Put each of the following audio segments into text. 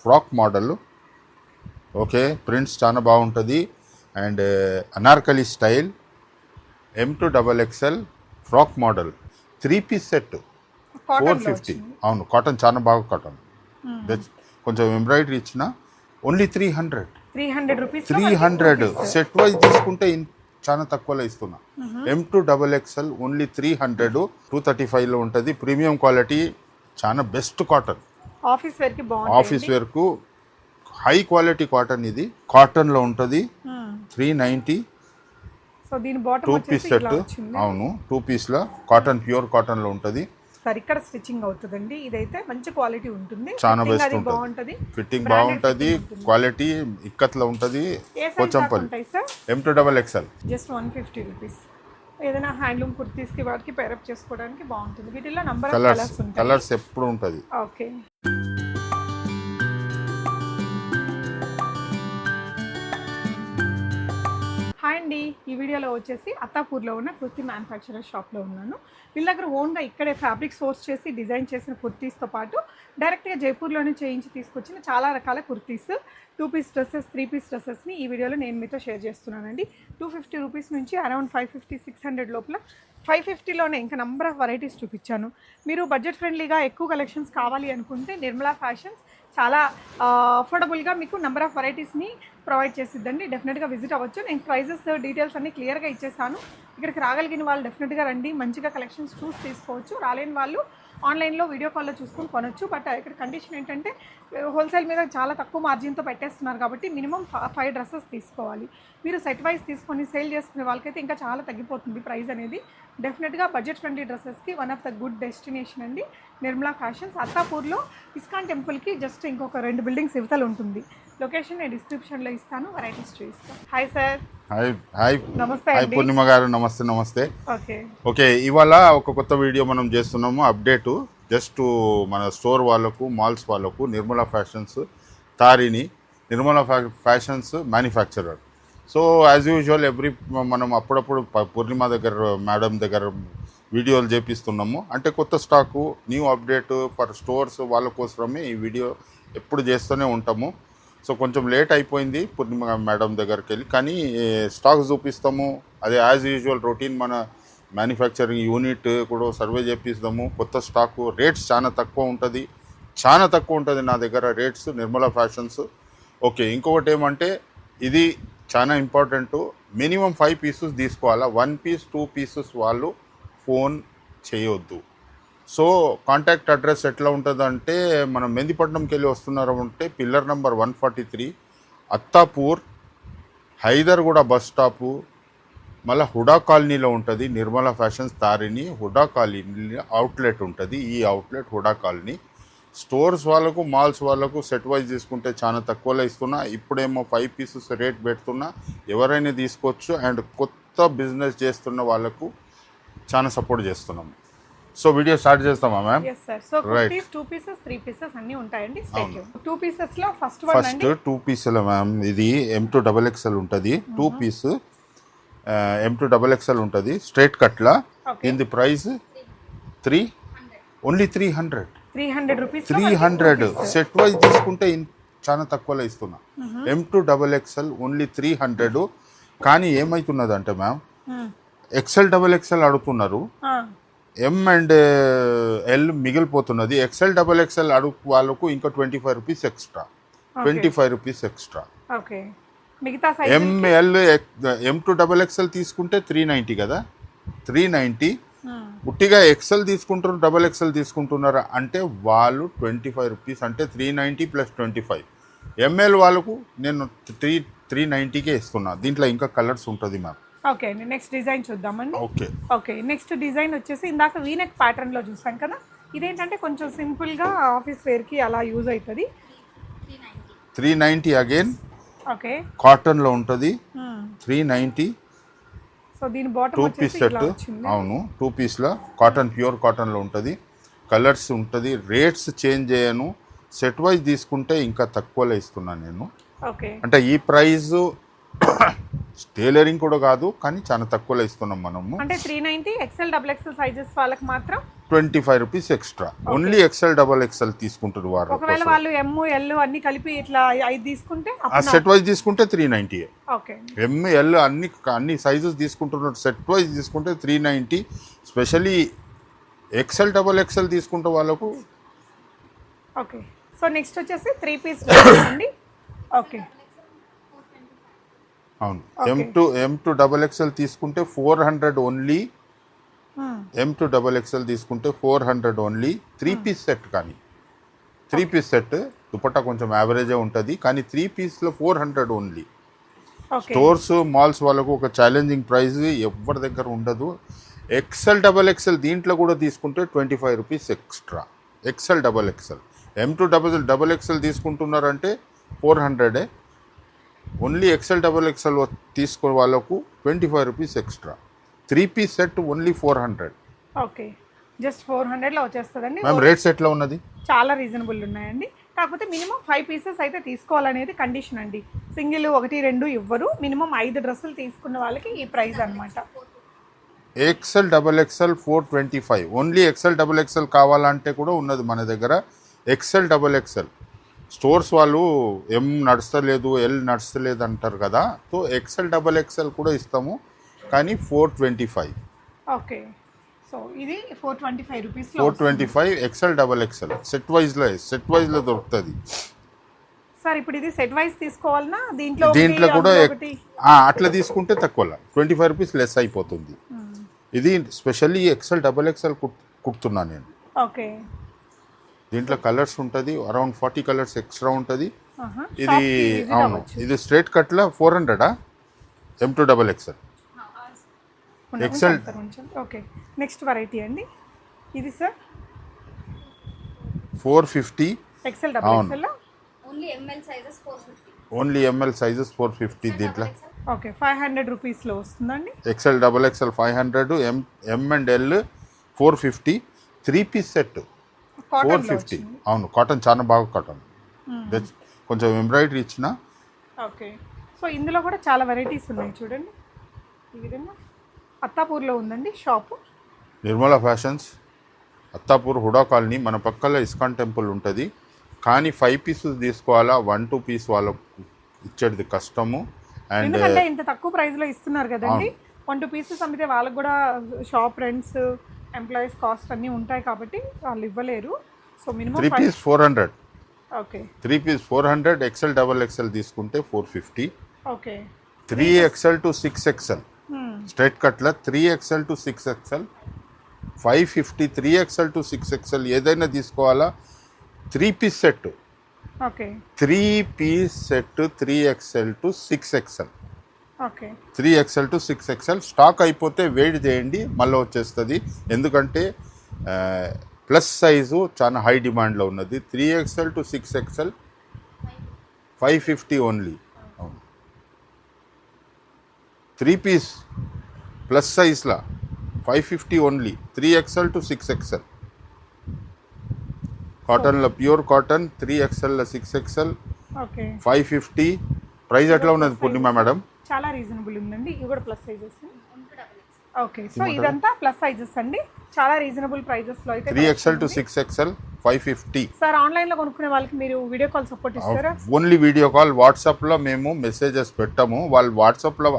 Frock model. Okay, prints చాలా బాగుంటుంది. And anarkali style M2XXL frock model 3-piece set 450. అవును, cotton చాలా బాగా కాటన్. కొంచెం ఎంబ్రాయిడరీ ఇచ్చిన ఓన్లీ 300 రూపీస్. 300 సెట్ వైజ్ తీసుకుంటే చాలా తక్కువలో ఇస్తున్నా. M2XXL only 300. 235లో ఉంటుంది. ప్రీమియం క్వాలిటీ, చాలా బెస్ట్ కాటన్. ఆఫీస్ వేర్కు హై క్వాలిటీ కాటన్. ఇది కాటన్లో ఉంటుంది. 390. 2-piece set. అవును, 2-pieceలో కాటన్, ప్యూర్ కాటన్లో ఉంటుంది. ఇక్కడ స్టిచ్చింగ్ అవుతుందండి. ఇదైతే మంచి క్వాలిటీ ఉంటుంది. చాలా బెస్ట్ ఉంటుంది. ఫిట్టింగ్ బాగుంటుంది, క్వాలిటీ ఇక్కత్లో ఉంటుంది. Pochampally M2XXL just 150 rupees. ఏదైనా హ్యాండ్లూమ్ కుర్తీస్కి వాటికి పేరప్ చేసుకోవడానికి బాగుంటుంది. వీటిలో నంబర్ ఆఫ్ కలర్స్ ఎప్పుడు ఉంటుంది. ఓకే, హాయ్ అండి. ఈ వీడియోలో వచ్చేసి అత్తాపూర్లో ఉన్న కుర్తీ మ్యానుఫ్యాక్చరర్ షాప్లో ఉన్నాను. వీళ్ళ దగ్గర ఓన్గా ఇక్కడే ఫ్యాబ్రిక్ సోర్స్ చేసి డిజైన్ చేసిన కుర్తీస్తో పాటు డైరెక్ట్గా జైపూర్లోనే చేయించి తీసుకొచ్చిన చాలా రకాల కుర్తీస్, 2-piece డ్రెస్సెస్, 3-piece డ్రెస్సెస్ని ఈ వీడియోలో నేను మీతో షేర్ చేస్తున్నానండి. 250 రూపీస్ నుంచి అరౌండ్ 550-600 లోపల, 550లోనే ఇంకా నంబర్ ఆఫ్ వెరైటీస్ చూపించాను. మీరు బడ్జెట్ ఫ్రెండ్లీగా ఎక్కువ కలెక్షన్స్ కావాలి అనుకుంటే నిర్మలా ఫ్యాషన్స్ చాలా అఫోర్డబుల్గా మీకు నెంబర్ ఆఫ్ వెరైటీస్ని ప్రొవైడ్ చేసిద్దండి. డెఫినెట్గా విజిట్ అవ్వచ్చు. నేను ప్రైజెస్, డీటెయిల్స్ అన్నీ క్లియర్గా ఇచ్చేసాను. ఇక్కడికి రాగలిగిన వాళ్ళు డెఫినెట్గా రండి, మంచిగా కలెక్షన్స్ చూసి తీసుకోవచ్చు. రాలేని వాళ్ళు ఆన్లైన్లో వీడియో కాల్లో చూసుకొని కొనొచ్చు. బట్ ఇక్కడ కండిషన్ ఏంటంటే హోల్సేల్ మీద చాలా తక్కువ మార్జిన్తో పెట్టేస్తున్నారు కాబట్టి మినిమం 5 డ్రెస్సెస్ తీసుకోవాలి. మీరు సెట్ వైజ్ తీసుకొని సేల్ చేసుకునే వాళ్ళకైతే ఇంకా చాలా తగ్గిపోతుంది ప్రైస్ అనేది. డెఫినెట్గా బడ్జెట్ ఫ్రెండ్లీ డ్రెస్సెస్కి one of the good destination అండి నిర్మలా ఫ్యాషన్స్. అత్తాపూర్లో ఇస్కాన్ టెంపుల్కి జస్ట్ ఇంకొక 2 బిల్డింగ్స్ ఇవతల ఉంటుంది. లొకేషన్ నేను డిస్క్రిప్షన్లో ఇస్తాను, వెరైటీస్ చూపిస్తాను. Hi sir. Hi. Namaste. Hi Purnima గారు. నమస్తే. ఓకే, ఇవాళ ఒక కొత్త వీడియో మనం చేస్తున్నాము. అప్డేటు జస్ట్ మన స్టోర్ వాళ్ళకు, మాల్స్ వాళ్ళకు, నిర్మలా ఫ్యాషన్స్ తారిని, Nirmala fashions manufacturer. So as usual మనం అప్పుడప్పుడు పూర్ణిమ దగ్గర, మేడం దగ్గర వీడియోలు చేపిస్తున్నాము. అంటే కొత్త stock, new update for stores వాళ్ళ కోసమే ఈ వీడియో ఎప్పుడు చేస్తూనే ఉంటాము. సో కొంచెం లేట్ అయిపోయింది పూర్ణిమ మేడం దగ్గరికి వెళ్ళి, కానీ స్టాక్స్ చూపిస్తాము. అదే యాజ్ యూజువల్ రొటీన్ మన మ్యానుఫ్యాక్చరింగ్ యూనిట్ కూడా సర్వే చేపిస్తాము. కొత్త స్టాకు, రేట్స్ చాలా తక్కువ ఉంటుంది నా దగ్గర రేట్స్ నిర్మలా ఫ్యాషన్స్. ఓకే, ఇంకొకటి ఏమంటే ఇది చాలా ఇంపార్టెంట్. మినిమం 5 pieces తీసుకోవాలా. 1 piece 2 pieces వాళ్ళు ఫోన్ చేయొద్దు. సో కాంటాక్ట్ అడ్రస్ ఎట్లా ఉంటుందంటే, మనం మెందిపట్నంకి వెళ్ళి వస్తున్నారు అంటే pillar number 143 Attapur, Hyderguda bus stop, మళ్ళీ హుడా కాలనీలో ఉంటుంది. నిర్మలా ఫ్యాషన్స్ తారిని హుడా కాలనీ అవుట్లెట్ ఉంటుంది. ఈ అవుట్లెట్ హుడా కాలనీ. స్టోర్స్ వాళ్ళకు, మాల్స్ వాళ్ళకు సెట్ వైజ్ తీసుకుంటే చాలా తక్కువలో ఇస్తున్నా. ఇప్పుడేమో 5 pieces రేట్ పెడుతున్నా. ఎవరైనా తీసుకోవచ్చు. అండ్ కొత్త బిజినెస్ చేస్తున్న వాళ్ళకు చాలా సపోర్ట్ చేస్తున్నాము. సో వీడియో స్టార్ట్ చేస్తామా ma'am? yes sir. So kurtis 2 pieces 3 pieces అన్నీ ఉంటాయండి. 2 pieces లో ఫస్ట్ 2 pieces లో ఇది M2XXL ఉంటుంది. 2 piece M2XXL ఉంటుంది. స్ట్రైట్ కట్లా. దీని price only 300 rupees. 300 set wise తీసుకుంటే చాలా తక్కువలో ఇస్తున్నా. M2XXL only 300. కానీ ఏమవుతున్నదంటే మ్యామ్, XL అడుగుతున్నారు, M అండ్ L మిగిలిపోతున్నది. XL అడుగు వాళ్ళకు ఇంకా 25 rupees extra. 25 rupees extra. ML M2XXL తీసుకుంటే 390 కదా. 390 ఉట్టిగా XL తీసుకుంటున్నారు, XXL తీసుకుంటున్నారు అంటే వాళ్ళు 25 రూపీస్, అంటే 390 + 25. ML వాళ్ళకు నేను 390కే ఇస్తున్నా. దీంట్లో ఇంకా కలర్స్ ఉంటుంది మ్యామ్. ఓకే అండి, నెక్స్ట్ డిజైన్ చూద్దామండి. ఓకే, నెక్స్ట్ డిజైన్ వచ్చేసి ఇందాక వీనెక్ ప్యాటర్న్లో చూసాం కదా. ఇదేంటంటే కొంచెం సింపుల్గా ఆఫీస్ వేర్కి అలా యూజ్ అవుతుంది. 390 అగైన్. ఓకే, కాటన్లో ఉంటుంది. 390. సో దీని బాటమ్ 2 piece సెట్. అవును, 2 pieceలో కాటన్, ప్యూర్ కాటన్లో ఉంటుంది. కలర్స్ ఉంటుంది. రేట్స్ చేంజ్ చేయను. సెట్ వైజ్ తీసుకుంటే ఇంకా తక్కువలో ఇస్తున్నాను నేను. ఓకే, అంటే ఈ ప్రైస్ టైలరింగ్ కూడా కాదు, కానీ చాలా తక్కువలో ఇస్తున్నాం మనము. అంటే 390 ఎక్సెల్ డబుల్ ఎక్సెల్ సైజెస్ వాళ్ళకి మాత్రం 25 rupees extra. Only XL double XL తీసుకుంటారు వారు. ఒకవేళ వాళ్ళు ఎమ్ ఎల్ అన్ని కలిపి ఇట్లా 5 తీసుకుంటే సెట్ వైజ్ తీసుకుంటే 390. ఓకే, ఎమ్ ఎల్ అన్ని సైజెస్ తీసుకుంటున్నారు. సెట్ వైజ్ తీసుకుంటే 390. స్పెషల్లీ ఎక్సెల్ డబల్ ఎక్సెల్ తీసుకుంటే వాళ్ళకు. ఓకే, సో నెక్స్ట్ వచ్చేసి 3 పీస్ అండి. ఓకే, అవును. M2 డబల్ ఎక్సెల్ తీసుకుంటే 400 ఓన్లీ. M2 డబల్ ఎక్సెల్ తీసుకుంటే 400 ఓన్లీ. 3 పీస్ సెట్, కానీ 3 పీస్ సెట్ దుపట్టా కొంచెం యావరేజే ఉంటుంది, కానీ 3 పీస్లో 400 ఓన్లీ. స్టోర్స్ మాల్స్ వాళ్ళకు ఒక ఛాలెంజింగ్ ప్రైస్ ఎవరి దగ్గర ఉండదు. ఎక్సెల్ డబల్ ఎక్సెల్ దీంట్లో కూడా తీసుకుంటే 25 rupees extra. XL double XL M2 double XL తీసుకుంటున్నారంటే 400. ఓన్లీ ఎక్సెల్ డబల్ ఎక్సెల్ తీసుకునే వాళ్ళకు 25 rupees extra. 3 piece set only 400. Okay, just 400లో వచ్చేస్తుందండి. మ్యామ్ రేట్స్ ఎట్లా ఉన్నది? చాలా రీజనబుల్ ఉన్నాయండి. కాకపోతే మినిమం 5 పీసెస్ అయితే తీసుకోవాలనేది కండిషన్ అండి. సింగిల్ 1, 2 ఇవ్వరు. మినిమం 5 డ్రెస్సులు తీసుకున్న వాళ్ళకి ఈ ప్రైస్ అనమాట. XL double XL 425. Only XL double XL కావాలంటే కూడా ఉన్నది మన దగ్గర. ఎక్సెల్ డబల్ ఎక్సెల్ స్టోర్స్ వాళ్ళు ఎం నడుస్తలేదు, ఎల్ నడుస్తలేదు అంటారు కదా, సో ఎక్సెల్ డబల్ ఎక్సెల్ కూడా ఇస్తాము, కానీ 425. ఓకే, సో ఇది 425 rupees. 425 XL double XL set వైజ్లో దొరుకుతుంది. సార్ ఇప్పుడు ఇది సెట్ వైజ్ తీసుకోవాలన్నా దీంట్లో కూడా అట్లా తీసుకుంటే తక్కువ 25 రూపీస్ లెస్ అయిపోతుంది. ఇది స్పెషల్లీ ఎక్సెల్ డబల్ ఎక్సెల్ కుడుతున్నా నేను. ఓకే, దీంట్లో కలర్స్ ఉంటుంది, అరౌండ్ 40 కలర్స్ ఎక్స్ట్రా ఉంటుంది. ఇది అవును, ఇది స్ట్రైట్ కట్ల 400 M2 double XL XL. Okay, next variety అండి ఇది sir 450 XL double XL. Only ML sizes 450 దీంట్లో. ఓకే, 500 రూపీస్లో వస్తుందండి. XL double XL 500, M and L 450. 3 piece set 450. అవును, కాటన్ చాలా బాగా కాటన్, కొంచెం ఎంబ్రాయిడరీ ఇచ్చిన. ఓకే, సో ఇందులో కూడా చాలా వెరైటీస్ ఉన్నాయి చూడండి. ఈ విధంగా అత్తాపూర్లో ఉందండి shop. Nirmala fashions, Attapur, HUDA colony. మన పక్కలో ఇస్కాన్ టెంపుల్ ఉంటుంది, కానీ 5 పీసెస్ తీసుకోవాలా, 1-2 పీస్ వాళ్ళకు ఇచ్చేది కష్టము. అండ్ ఎందుకంటే ఇంత తక్కువ ప్రైస్లో ఇస్తున్నారు కదండి. 1-2 పీసెస్ అమ్మితే వాళ్ళకు కూడా షాప్ రెంట్స్, ఎంప్లాయీస్ కాస్ట్ అన్నీ ఉంటాయి కాబట్టి వాళ్ళు ఇవ్వలేరు. So minimum 3 piece 400. Okay, 3 piece 400. XL double XL తీసుకుంటే 450. Okay, 3XL to 6XL straight కట్ల 3XL to 6XL 550. 3XL to 6XL ఏదైనా తీసుకోవాలా. 3 piece set. Okay, 3 piece set 3XL to 6XL. Okay, 3XL to 6XL stock అయిపోతే wait చేయండి, మళ్ళీ వచ్చేస్తుంది. ఎందుకంటే plus size చాలా హై డిమాండ్లో ఉన్నది. 3XL to 6XL 550 only. అవును, 3 పీస్ ప్లస్ సైజ్లా 550 ఓన్లీ. 3XL to 6XL కాటన్లో pure cotton. 3XL 6XL okay, 550. Price ఎట్లా ఉన్నది పూర్ణిమ మేడం? చాలా రీజనబుల్ ఉందండి. ఇవి కూడా ప్లస్ సైజెస్. ఓకే, సో ఇదంతా ప్లస్ సైజెస్ అండి. చాలా రీజనబుల్ ప్రైజెస్లో అయితే 3XL to 6XL 550. సార్ ఆన్లైన్లో కొనుక్కునే వాళ్ళకి మీరు వీడియో కాల్ సపోర్ట్ ఇస్తారా? Only video call. వాట్సాప్లో మేము మెసేజెస్ పెట్టాము, వాళ్ళు వాట్సాప్లో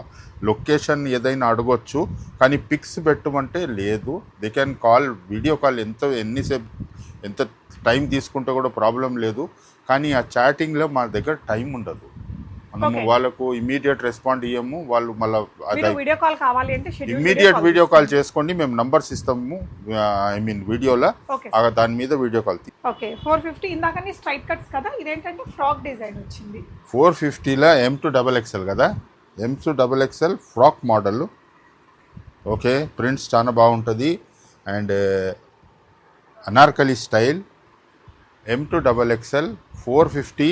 లొకేషన్ ఏదైనా అడగొచ్చు, కానీ పిక్స్ పెట్టమంటే లేదు. They can call, video call ఎంత టైం తీసుకుంటే కూడా ప్రాబ్లం లేదు, కానీ ఆ చాటింగ్లో మా దగ్గర టైం ఉండదు. మనము వాళ్ళకు ఇమీడియట్ రెస్పాండ్ ఇయ్యము. వాళ్ళు మళ్ళీ వీడియో కాల్ కావాలి అంటే ఇమీడియట్ వీడియో కాల్ చేసుకోండి, మేము నంబర్స్ ఇస్తాము. ఐ మీన్ వీడియోలో దాని మీద వీడియో కాల్. ఓకే, 450. ఇందాకని స్ట్రైట్ కట్స్ కదా, ఇదేంటంటే ఫ్రాక్ డిజైన్ వచ్చింది. 450లో M2 డబల్ ఎక్సెల్ కదా, M2 double XL frock model. Okay, prints చాలా బాగుంటుంది. And anarkali style. M2 double XL 450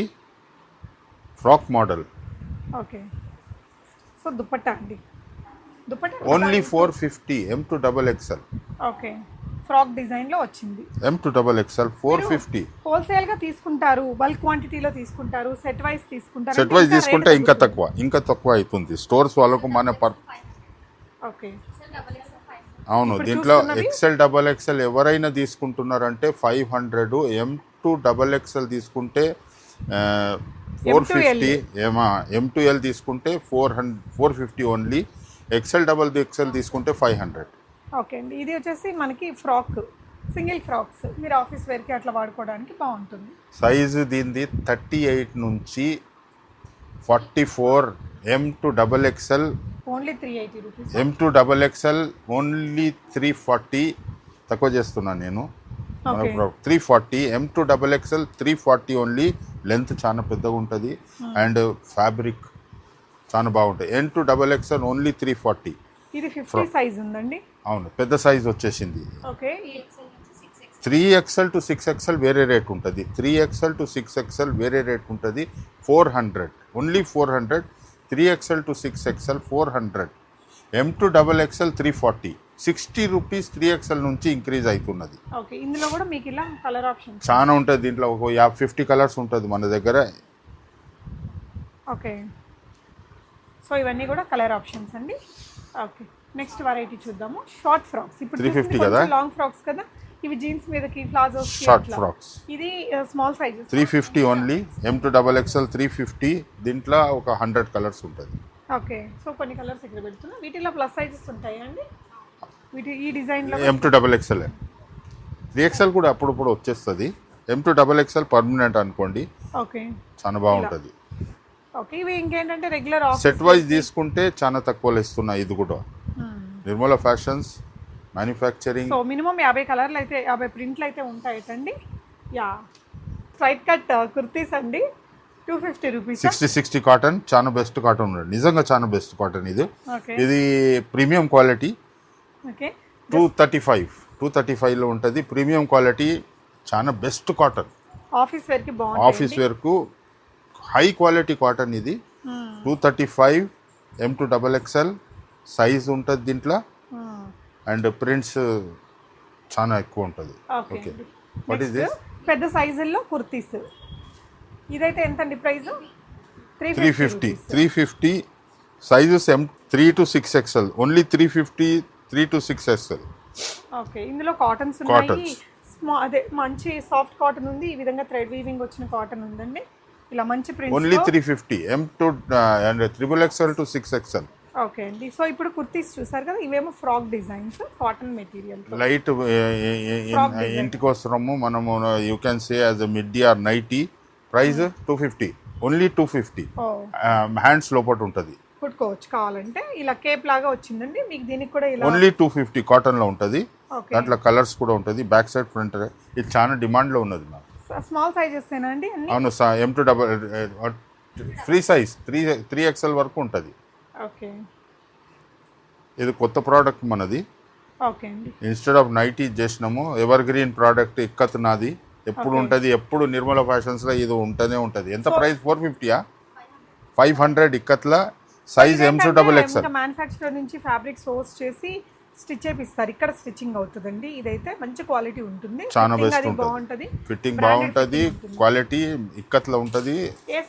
frock model. Okay, so dupatta అండి. Dupatta only 450 M2 double XL. Okay, frock design లో వచ్చింది. M2XXL 450. హోల్సేల్ గా తీసుకుంటారు, బల్క్ క్వాంటిటీలో తీసుకుంటారు, సెట్ వైస్ తీసుకుంటారు. సెట్ వైజ్ తీసుకుంటే ఇంకా తక్కువ అవుతుంది స్టోర్స్ వాళ్ళకు మన ఓకే. అవును, దీంట్లో XL ఎవరైనా తీసుకుంటున్నారంటే 500, M2XXL తీసుకుంటే 450, M2L తీసుకుంటే 450 ఓన్లీ, XL తీసుకుంటే 500. ఓకే అండి. ఇది వచ్చేసి మనకి ఫ్రాక్, సింగిల్ ఫ్రాక్స్ మీరు ఆఫీస్ వేర్కి అట్లా వాడుకోవడానికి బాగుంటుంది. సైజు దీనిది 38 నుంచి 44, M2XXL only 380 rupees, M2XXL only 340. తక్కువ చేస్తున్నాను నేను, 340. M2XXL 340 only. లెంత్ చాలా పెద్దగా ఉంటుంది అండ్ ఫ్యాబ్రిక్ చాలా బాగుంటుంది. M2XXL only 340. ఇది 50 సైజ్ ఉందండి. అవును, పెద్ద సైజ్ వచ్చేసింది. ఓకే. 3XL to 6XL వేరే రేట్ ఉంటుంది, 3XL to 6XL వేరే రేట్ ఉంటుంది. 400 only 400. 3XL to 6XL 400. M2XXL 340. 60 rupees 3XL నుంచి ఇంక్రీజ్ అవుతున్నది. ఓకే. ఇందులో కూడా మీకు ఇలా కలర్ ఆప్షన్ చాలా ఉంటుంది. దీంట్లో ఒక 50 కలర్స్ ఉంటుంది మన దగ్గర. ఓకే. సో ఇవన్నీ కూడా కలర్ ఆప్షన్స్ అండి. ఓకే, నెక్స్ట్ వెరైటీ చూద్దాము. Short frocks. ఇప్పుడు 350 కదా, లాంగ్ ఫ్రాక్స్ కదా ఇవి, జీన్స్ మీదకి ప్లాజోస్ కి. షార్ట్ ఫ్రాక్స్ ఇది స్మాల్ సైజ్ 350 ఓన్లీ. M2XXL 350. దీంట్లో ఒక 100 కలర్స్ ఉంటుంది. ఓకే. సో కొన్ని కలర్స్ ఇక్కడ పెడుతున్నా. వీటిలో ప్లస్ సైజెస్ ఉంటాయి అండి. ఈ డిజైన్ లో M2XXL 3XL కూడా అప్పుడప్పుడు వచ్చేస్తుంది. M2XXL పర్మనెంట్ అనుకోండి. ఓకే, చాలా బాగుంటుంది. ఓకే. ఇవి ఇంకేంటంటే రెగ్యులర్ ఆఫీస్ సెట్ వైజ్ తీసుకుంటే చాలా తక్కువలో ఇస్తున్నాయి. ఇది కూడా Nirmala fashions manufacturing. So minimum 50 కలర్లు అయితే 50 ప్రింట్లు అయితే ఉంటాయటండి. యా, స్ట్రైట్ కట్ కుర్తీస్ అండి, 250 రూపీస్. 60 కాటన్, చాలా బెస్ట్ కాటన్ ఉంది. నిజంగా చాలా బెస్ట్ కాటన్ ఇది. ఇది ప్రీమియం క్వాలిటీ. ఓకే. 235లో ఉంటుంది. ప్రీమియం క్వాలిటీ, చాలా బెస్ట్ కాటన్. ఆఫీస్ వేర్కి బాగుంటుంది. ఆఫీస్ వేర్కు హై క్వాలిటీ కాటన్ ఇది. 235 M2XXL సైజ్ ఉంటుంది దీంట్లో అండ్ ప్రింట్స్ చాలా ఎక్కువ ఉంటుంది. ఓకే. What is this? పెద్ద సైజుల్లో కుర్తీస్. ఇదైతే ఎంత అండి price? 350. Sizes M3 to 6XL only 350. 3 to 6XL. Okay. ఇందులో కాటన్స్ ఉన్నాయి. అదే మంచి సాఫ్ట్ కాటన్ ఉంది. ఈ విధంగా థ్రెడ్ వీవింగ్ వచ్చిన కాటన్ ఉందండి. ఇలా మంచి prints. Only 350. M2 and XXL to 6XL. Okay అండి. సో ఇప్పుడు కుర్తీస్ చూసారు కదా, ఇవేమో frock designs, cotton material, light ఇంటికి వస్తున్నాము మనము. You can say as a middy or nighty. Price 250 only. 250 hands లోపల ఉంటుంది. కుట్టుకోవచ్చు కావాలంటే. ఇలా కేప్ లాగా వచ్చిందండి మీకు. దీనికి కూడా ఇలా ఓన్లీ 250 కాటన్ లో ఉంటుంది. దాంట్లో కలర్స్ కూడా ఉంటుంది. Back side front. ఇది చాలా డిమాండ్ లో ఉన్నది నాకు. స్మాల్ సైజెస్ అండి. అవును, M2 ఫ్రీ సైజ్ 3XL వరకు ఉంటుంది. ఓకే. ఇది కొత్త ప్రోడక్ట్ మనది. ఓకే అండి. ఇన్స్టెడ్ ఆఫ్ నైటీ చేసినాము. Evergreen product. ఇక్కత్ నాది ఎప్పుడు ఉంటుంది. ఎప్పుడు నిర్మలా ఫ్యాషన్స్ లో ఇది ఉంటూనే ఉంటుంది. ఎంత ప్రైస్? 450. 500 ఇక్కత్ల. Size M2XXL. మ్యానుఫ్యాక్చరర్ నుంచి ఫ్యాబ్రిక్ సోర్స్ చేసి స్టిచ్ చేపిస్తారు. ఇక్కడ స్టిచ్చింగ్ అవుతుందండి. ఇదైతే మంచి క్వాలిటీ ఉంటుంది. చాలా బెస్ట్ ఉంటుంది. ఫిట్టింగ్ బాగుంటుంది. క్వాలిటీ ఇక్కత్లో ఉంటుంది.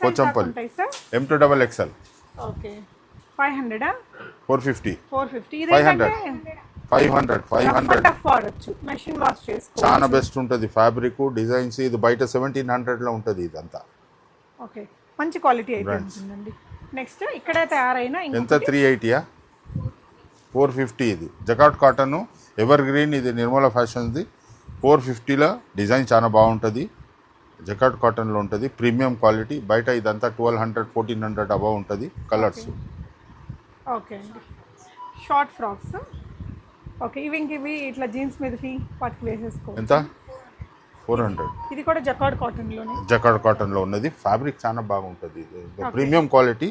కొంచెం M2XXL. ఓకే. 500. 450. 500. 500 వాడచ్చు. మెషిన్ వాష్ చేసుకోవచ్చు. చాలా బెస్ట్ ఉంటుంది. ఫ్యాబ్రిక్ డిజైన్స్ ఇది బయట 1700లో ఉంటుంది ఇదంతా. ఓకే, మంచి క్వాలిటీ అయితే ఉంటుందండి. నెక్స్ట్ ఇక్కడ తయారైన ఎంత? 380. 450. ఇది జకాట్ కాటన్ ఎవర్ గ్రీన్. ఇది నిర్మలా ఫ్యాషన్స్ది. 450లో డిజైన్ చాలా బాగుంటుంది. జకాట్ కాటన్లో ఉంటుంది. Premium quality. బయట ఇదంతా 1200, 1400 అబౌవ్ ఉంటుంది. కలర్స్. ఓకే అండి. Short frocks. ఓకే. ఇవి ఇట్లా జీన్స్ మీదకి వాటికి వేసేసుకోవచ్చు. ఎంత? 400. ఇది కూడా జకాట్ కాటన్లో ఉన్నది. ఫ్యాబ్రిక్ చాలా బాగుంటుంది. ప్రీమియం క్వాలిటీ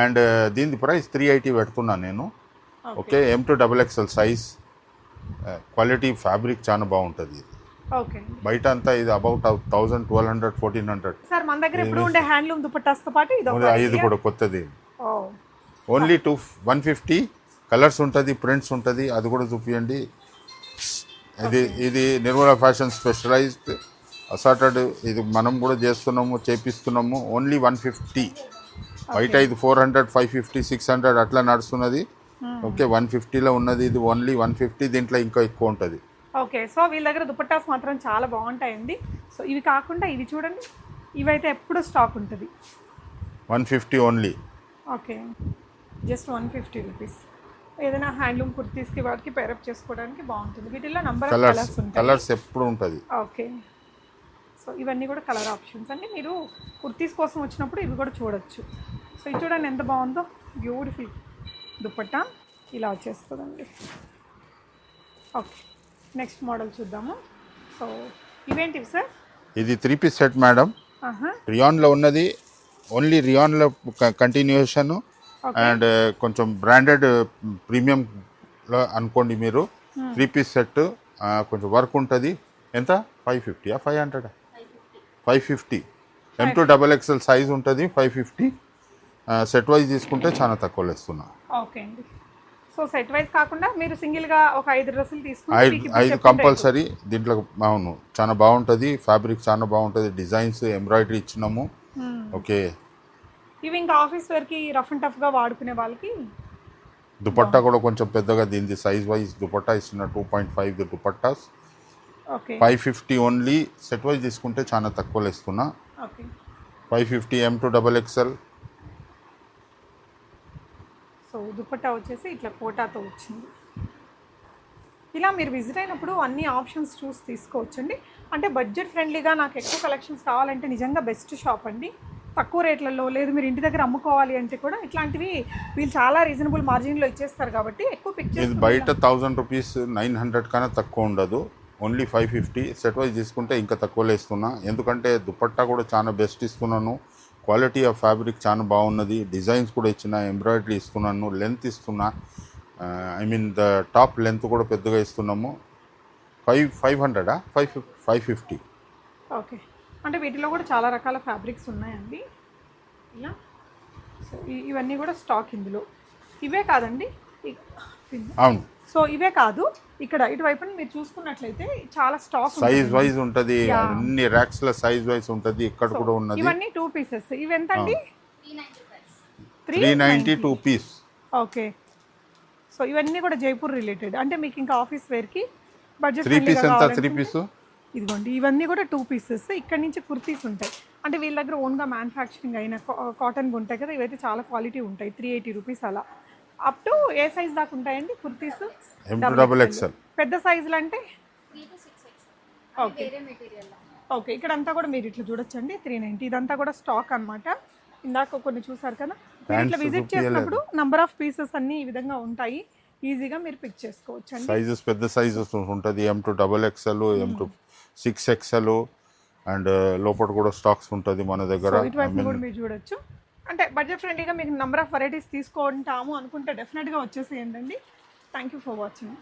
అండ్ దీని ప్రైస్ 380 పెడుతున్నాను నేను. Okay. M2XXL size. Quality fabric చాలా బాగుంటుంది. ఓకే. బయట అంతా ఇది అబౌట్ 1000, 1200, 1400. సార్ మన దగ్గర ఎప్పుడు ఉండే హ్యాండ్లూమ్ దుపట్టాస్తో పాటు ఇది కూడా కొత్తది. ఓన్లీ 150 కలర్స్ ఉంటుంది. ప్రింట్స్ ఉంటుంది. అది కూడా చూపియండి. ఇది నిర్మలా ఫ్యాషన్ స్పెషలైజ్డ్ అసార్టెడ్. ఇది మనం కూడా చేపిస్తున్నాము. ఓన్లీ 150. బయట ఇది 400, 550, 600 అట్లా నడుస్తున్నది. ఓకే, 150లో ఉన్నది. ఇది ఓన్లీ 150. దీంట్లో ఇంకా ఎక్కువ ఉంటుంది. ఓకే, సో వీళ్ళ దగ్గర దుపట్టాస్ మాత్రం చాలా బాగుంటాయండి. సో ఇవి కాకుండా ఇవి చూడండి, ఇవైతే ఎప్పుడు స్టాక్ ఉంటుంది. 150 ఓన్లీ. Okay, just 150 rupees. ఏదైనా హ్యాండ్లూమ్ కుర్తీస్కి వాటికి పేరప్ చేసుకోవడానికి బాగుంటుంది. వీటిల్లో నంబర్ ఆఫ్ కలర్స్ ఉంటాయి. కలర్స్ ఎప్పుడు ఉంటుంది. ఓకే, సో ఇవన్నీ కూడా కలర్ ఆప్షన్స్ అండి. మీరు కుర్తీస్ కోసం వచ్చినప్పుడు ఇవి కూడా చూడొచ్చు. సో ఇది చూడండి ఎంత బాగుందో, బ్యూటిఫుల్ దుపట్టా ఇలా వచ్చేస్తుందండి. ఓకే, నెక్స్ట్ మోడల్ చూద్దాము. సో ఇవేంటివి సార్? ఇది 3 పీస్ సెట్ మేడం. రియాన్లో ఉన్నది. ఓన్లీ రియాన్లో కంటిన్యూషన్ అండ్ కొంచెం బ్రాండెడ్ ప్రీమియంలో అనుకోండి మీరు. 3 పీస్ సెట్ కొంచెం వర్క్ ఉంటుంది. ఎంత? 550, 500, 550. M2XXL సైజ్ ఉంటుంది. 550. సెట్ వైజ్ తీసుకుంటే చాలా తక్కువలో ఇస్తున్నా. ఓకే అండి. సో సెట్ వైజ్ కాకుండా మీరు సింగిల్గా ఒక 5 డ్రెస్సులు తీసుకుంటే 5 కంపల్సరీ. దీంట్లో అవును చాలా బాగుంటుంది. ఫ్యాబ్రిక్ చాలా బాగుంటుంది. డిజైన్స్ ఎంబ్రాయిడరీ ఇచ్చినాము. ఓకే, ఇవి ఇంకా ఆఫీస్ వేర్కి రఫ్ అండ్ టఫ్గా వాడుకునే వాళ్ళకి. దుపట్టా కూడా కొంచెం పెద్దగా దీనిది సైజ్ వైజ్ దుపట్టా ఇస్తున్న 2.5 dupattas. Okay, 550 only. Set wise తీసుకుంటే చాలా తక్కువలో ఇస్తున్నా. Okay, 550 M2XXL. సో దుపట్టా వచ్చేసి ఇట్లా కోటాతో వచ్చింది. ఇలా మీరు విజిట్ అయినప్పుడు అన్ని ఆప్షన్స్ చూసి తీసుకోవచ్చండి. అంటే బడ్జెట్ ఫ్రెండ్లీగా నాకు ఎక్కువ కలెక్షన్స్ కావాలంటే నిజంగా బెస్ట్ షాప్ అండి. తక్కువ రేట్లలో, లేదు మీరు ఇంటి దగ్గర అమ్ముకోవాలి అంటే కూడా ఇట్లాంటివి వీళ్ళు చాలా రీజనబుల్ మార్జిన్లో ఇచ్చేస్తారు కాబట్టి ఎక్కువ పిక్ చేసి. ఇది బయట 1000 రూపీస్ 900 కన్నా తక్కువ ఉండదు. ఓన్లీ 550. సెట్ వైజ్ తీసుకుంటే ఇంకా తక్కువలో ఇస్తున్నా. ఎందుకంటే దుపట్టా కూడా చాలా బెస్ట్ ఇస్తున్నాను. క్వాలిటీ ఆఫ్ ఫ్యాబ్రిక్ చాలా బాగున్నది. డిజైన్స్ కూడా ఇచ్చిన, ఎంబ్రాయిడరీ ఇస్తున్నాను, లెంత్ ఇస్తున్నా. I mean the top length కూడా పెద్దగా ఇస్తున్నాము. 500 550. ఓకే, అంటే వీటిలో కూడా చాలా రకాల ఫ్యాబ్రిక్స్ ఉన్నాయండి. ఇలా సో ఇవన్నీ కూడా స్టాక్ ఇందులో. ఇవే కాదండి, అవును. సో ఇవే కాదు, ఇక్కడ ఇటువైపు మీరు చూసుకున్నట్లయితే చాలా స్టాక్ సైజ్ వైజ్ ఉంటుంది. అన్ని ర్యాక్స్ లో సైజ్ వైజ్ ఉంటుంది. ఇక్కడ కూడా ఉన్నది. ఇవన్నీ 2 పీసెస్. ఇవి ఎంత అండి? 390 2 పీస్. ఓకే, సో ఇవన్నీ కూడా జైపూర్ రిలేటెడ్. అంటే మీకు ఇంకా ఆఫీస్ వేర్కి బడ్జెట్ 3 పీస్ ఎంత? 3 పీస్. ఇదిగోండి, ఇవన్నీ కూడా 2 పీసెస్. ఇక్కడ నుంచి కుర్తీస్ ఉంటాయి. అంటే వీళ్ళ దగ్గర ఓన్గా మ్యానుఫ్యాక్చరింగ్ అయిన కాటన్ ఉంటాయి కదా, ఇవైతే చాలా క్వాలిటీ ఉంటాయి. 380 రూపీస్ అలా. అప్ టు ఏ సైజ్ దాకా ఉంటాయండి కుర్తీస్? M2XXL. పెద్ద సైజులు అంటే 3 to 6XL. ఓకే, ఓకే, ఇక్కడ అంతా కూడా మీరు ఇట్లా చూడొచ్చండి. 390. ఇదంతా కూడా స్టాక్ అన్నమాట. ఇందాక కొన్ని చూసారు కదా, మీరు ఇట్లా విజిట్ చేసినప్పుడు నంబర్ ఆఫ్ పీసెస్ అన్ని ఈ విధంగా ఉంటాయి. ఈజీగా మీరు పిక్ చేసుకోవచ్చు అండి. సైజెస్ పెద్ద సైజెస్ ఉంటుంది. M2XXL, M2 అండ్ లోపల కూడా స్టాక్స్ ఉంటుంది మన దగ్గర. ఇటువైపు కూడా మీరు చూడొచ్చు. అంటే బడ్జెట్ ఫ్రెండ్లీగా మీకు నెంబర్ ఆఫ్ వెరైటీస్ తీసుకుంటాము అనుకుంటే డెఫినెట్గా వచ్చేసేయండి. Thank you for watching.